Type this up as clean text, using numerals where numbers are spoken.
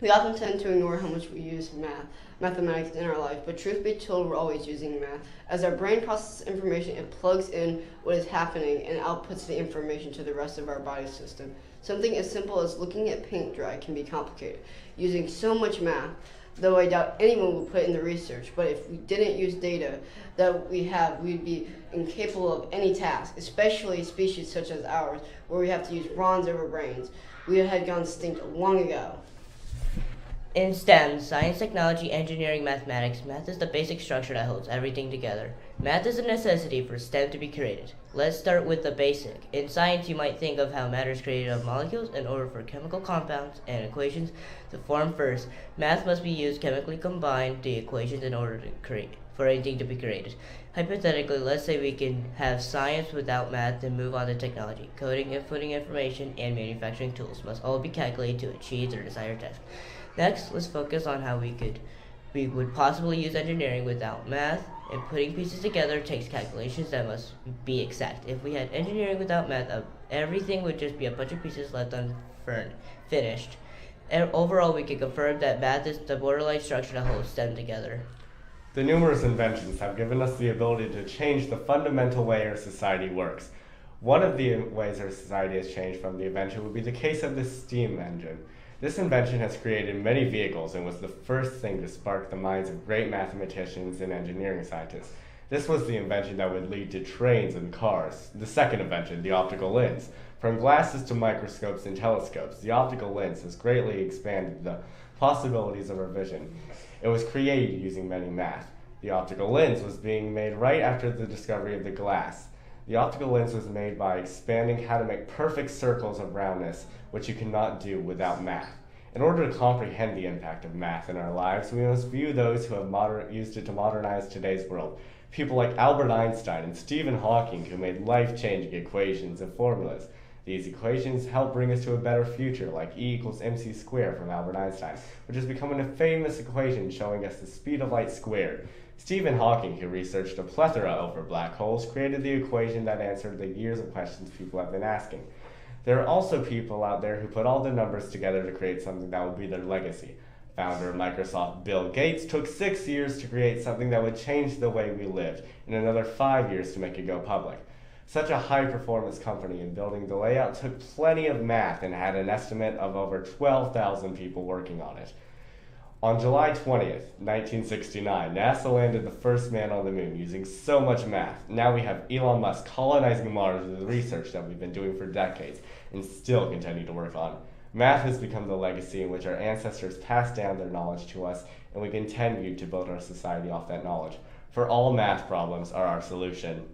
We often tend to ignore how much we use mathematics in our life, but truth be told, we're always using math. As our brain processes information, it plugs in what is happening and outputs the information to the rest of our body system. Something as simple as looking at paint dry can be complicated, using so much math, though I doubt anyone will put in the research. But if we didn't use data that we have, we'd be incapable of any task, especially species such as ours, where we have to use bronze over brains. We had gone extinct long ago. In STEM, science, technology, engineering, mathematics, math is the basic structure that holds everything together. Math is a necessity for STEM to be created. Let's start with the basic. In science, you might think of how matter is created of molecules in order for chemical compounds and equations to form first. Math must be used chemically combine the equations in order to create for anything to be created. Hypothetically, let's say we can have science without math and move on to technology. Coding, inputting information, and manufacturing tools must all be calculated to achieve their desired task. Next, let's focus on how we would possibly use engineering without math, and putting pieces together takes calculations that must be exact. If we had engineering without math, everything would just be a bunch of pieces left unfinished. And overall, we can confirm that math is the borderline structure that holds them together. The numerous inventions have given us the ability to change the fundamental way our society works. One of the ways our society has changed from the invention would be the case of the steam engine. This invention has created many vehicles and was the first thing to spark the minds of great mathematicians and engineering scientists. This was the invention that would lead to trains and cars. The second invention, the optical lens. From glasses to microscopes and telescopes, the optical lens has greatly expanded the possibilities of our vision. It was created using many math. The optical lens was being made right after the discovery of the glass. The optical lens was made by expanding how to make perfect circles of roundness, which you cannot do without math. In order to comprehend the impact of math in our lives, we must view those who have used it to modernize today's world. People like Albert Einstein and Stephen Hawking, who made life-changing equations and formulas. These equations help bring us to a better future, like E equals mc squared from Albert Einstein, which is becoming a famous equation showing us the speed of light squared. Stephen Hawking, who researched a plethora over black holes, created the equation that answered the years of questions people have been asking. There are also people out there who put all the numbers together to create something that would be their legacy. Founder of Microsoft, Bill Gates, took 6 years to create something that would change the way we lived, and another 5 years to make it go public. Such a high-performance company, in building the layout took plenty of math and had an estimate of over 12,000 people working on it. On July 20th, 1969, NASA landed the first man on the moon using so much math. Now we have Elon Musk colonizing Mars with the research that we've been doing for decades and still continue to work on. Math has become the legacy in which our ancestors passed down their knowledge to us, and we continue to build our society off that knowledge. For all math problems are our solution.